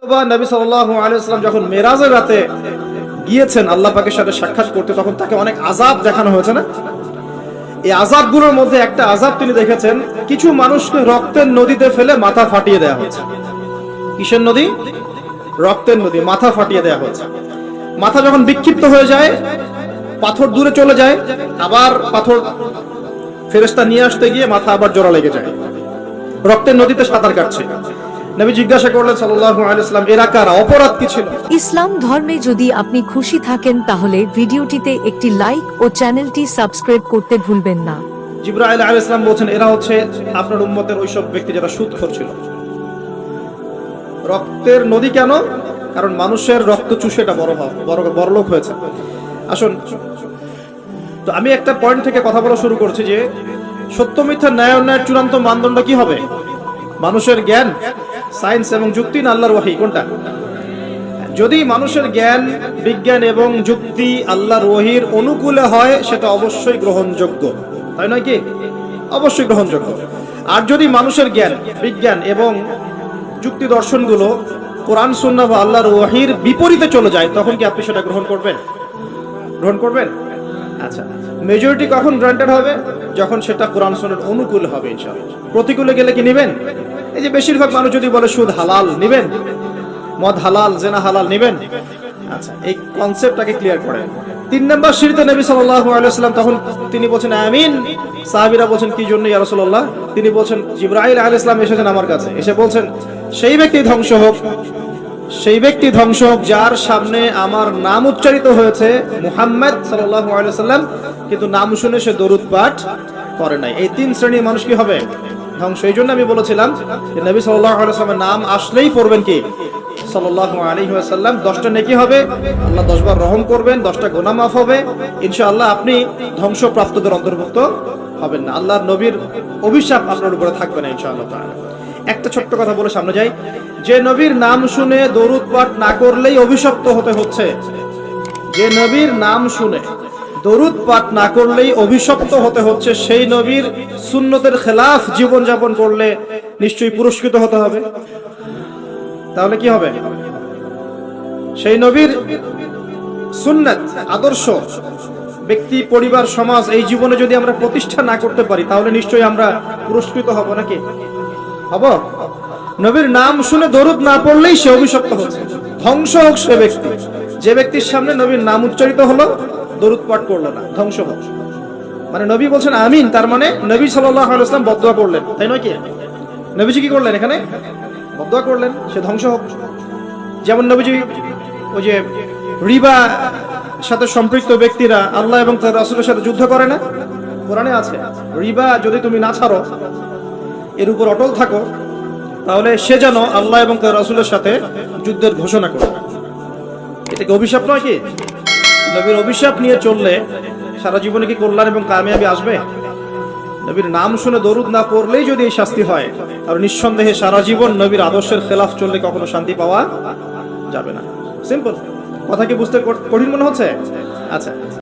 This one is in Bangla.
নবী সাল্লাল্লাহু আলাইহি ওয়াসাল্লাম যখন মেরাজের রাতে গিয়েছেন আল্লাহ পাকের সাথে সাক্ষাৎ করতে, তখন তাকে অনেক আযাব দেখানো হয়েছে না? এই আযাবগুলোর মধ্যে একটা আযাব তিনি দেখেছেন, কিছু মানুষকে রক্তের নদীতে ফেলে মাথা ফাটিয়ে দেওয়া হয়েছে। কিসের নদী? রক্তের নদী, মাথা ফাটিয়ে দেওয়া হয়েছে। মাথা যখন বিক্ষিপ্ত হয়ে যায়, পাথর দূরে চলে যায়, আবার পাথর ফেরেশতা নিয়ে আসতে গিয়ে মাথা আবার জোড়া লেগে যায়। রক্তের নদীতে সাঁতার কাটছে। নবী জিজ্ঞাসা করলেন সাল্লাল্লাহু আলাইহি ওয়াসাল্লাম, এরা কারা, অপরাধ কি ছিল? ইসলাম ধর্মে যদি আপনি খুশি থাকেন তাহলে ভিডিওটিতে একটি লাইক ও চ্যানেলটি সাবস্ক্রাইব করতে ভুলবেন না। জিবরাইল আলাইহিস সালাম বলেন, এরা হচ্ছে আপনার উম্মতের ওইসব ব্যক্তি যারা সুদখোর ছিল। রক্তের নদী কেন? কারণ মানুষের রক্ত চুষে এটা বড়লোক হয়েছে। আসুন, তো আমি একটা পয়েন্ট থেকে কথা বলা শুরু করছি যে সত্য মিথ্যা ন্যায় অন্যায়ের চূড়ান্ত মানদণ্ড কি হবে? মানুষের জ্ঞান, সায়েন্স এবং যুক্তি না আল্লাহর ওহী? কোনটা? যদি মানুষের জ্ঞান, বিজ্ঞান এবং যুক্তি আল্লাহর ওহীর অনুকূলে হয় সেটা অবশ্যই গ্রহণযোগ্য, তাই নয় কি? অবশ্যই গ্রহণযোগ্য। আর যদি মানুষের জ্ঞান, বিজ্ঞান এবং যুক্তি দর্শনগুলো কোরআন সুন্নাহ বা আল্লাহর ওহীর বিপরীতে চলে যায়, তখন কি আপনি সেটা গ্রহণ করবেন? গ্রহণ করবেন? আচ্ছা, মেজরিটি কখন গ্রান্টেড হবে? যখন সেটা কোরআন সুন্নাহর অনুকূলে হবে ইনশাআল্লাহ। প্রতিকূলে গেলে কি নেবেন? এই যে বেশিরভাগ মানুষ যদি বলে সুদ হালাল, নেবেন? মদ হালাল, জেনা হালাল, নেবেন? আচ্ছা, এই কনসেপ্টটাকে ক্লিয়ার করেন। 3 নাম্বার সিঁড়িতে নবী সাল্লাল্লাহু আলাইহি ওয়াসাল্লাম, তখন তিনি বলেন আমিন। সাহাবীরা বলেন কি জন্য ইয়া রাসূলুল্লাহ? তিনি বলেন জিবরাইল আলাইহিস সালাম এসেছেন আমার কাছে, এসে বলেন সেই ব্যক্তি ধ্বংস হোক, সেই ব্যক্তি ধ্বংস হোক যার সামনে আমার নাম উচ্চারিত হয়েছে মুহাম্মদ সাল্লাল্লাহু আলাইহি ওয়াসাল্লাম, কিন্তু নাম শুনে সে দরুদ পাঠ করে নাই। এই 3 শ্রেণীর মানুষ কি হবে? ধ্বংস। এই জন্য আমি বলেছিলাম যে নবী সাল্লাল্লাহু আলাইহি ওয়াসাল্লামের নাম আসলেই পড়বেন কি সাল্লাল্লাহু আলাইহি ওয়াসাল্লাম। 10টা নেকি হবে, আল্লাহ 10 বার রহম করবেন, 10টা গুনাহ মাফ হবে ইনশাআল্লাহ। আপনি ধ্বংসপ্রাপ্তদের অন্তর্ভুক্ত হবেন না, আল্লাহর নবীর অভিশাপ আপনার উপরে থাকবে না ইনশাআল্লাহ তাআলা। একটা ছোট্ট কথা বলে সামনে যাই, যে নবীর নাম শুনে দরুদ পাঠ না করলেই অভিশপ্ত হতে হচ্ছে, যে নবীর নাম শুনে দরুদ পাঠ না করলেই অভিশপ্ত হতে হচ্ছে, সেই নবীর সুন্নতের খেলাফ জীবন যাপন করলে নিশ্চয়ই পুরস্কৃত হতে হবে। তাহলে কি হবে? সেই নবীর সুন্নাত, আদর্শ, ব্যক্তি, পরিবার, সমাজ এই জীবনে যদি আমরা প্রতিষ্ঠা না করতে পারি তাহলে নিশ্চয়ই আমরা পুরস্কৃত হব নাকি? হব? নবীর নাম শুনে দরুদ না পড়লেই সে অভিশপ্ত হচ্ছে। ধ্বংস হোক সে ব্যক্তি, যে ব্যক্তির সামনে নবীর নাম উচ্চারিত হলো, দরুদ পাঠ করলো না, ধ্বংস হোক। মানে নবী বলছেন আমিন, তার মানে নবী সাল্লাল্লাহু আলাইহি ওয়াসাল্লাম বদদুয়া করলেন, তাই নয় কি? নবীজি কি করলেন? এখানে বদদুয়া করলেন, সে ধ্বংস হোক। যেমন নবীজি ওই যে রিবা সাথে সম্পৃক্ত ব্যক্তিরা আল্লাহ এবং তার রাসূলের সাথে যুদ্ধ করে না? কোরআনে আছে, রিবা যদি তুমি না ছাড়ো, এর উপর অটল থাকো, তাহলে সে যেন আল্লাহ এবং তার রাসূলের সাথে যুদ্ধের ঘোষণা করে। এটা কি অভিশাপ নয় কি? নবীর অভিশাপ নিয়ে চললে সারা জীবনে কি কল্যাণ এবং কামিয়াবি আসবে? নবীর নাম শুনে দরুদ না পড়লেই যদি এই শাস্তি হয়, তাহলে নিঃসন্দেহে সারা জীবন নবীর আদর্শের খেলাফ চললে কখনো শান্তি পাওয়া যাবে না। সিম্পল কথা। কি বুঝতে কঠিন মনে হচ্ছে? আচ্ছা।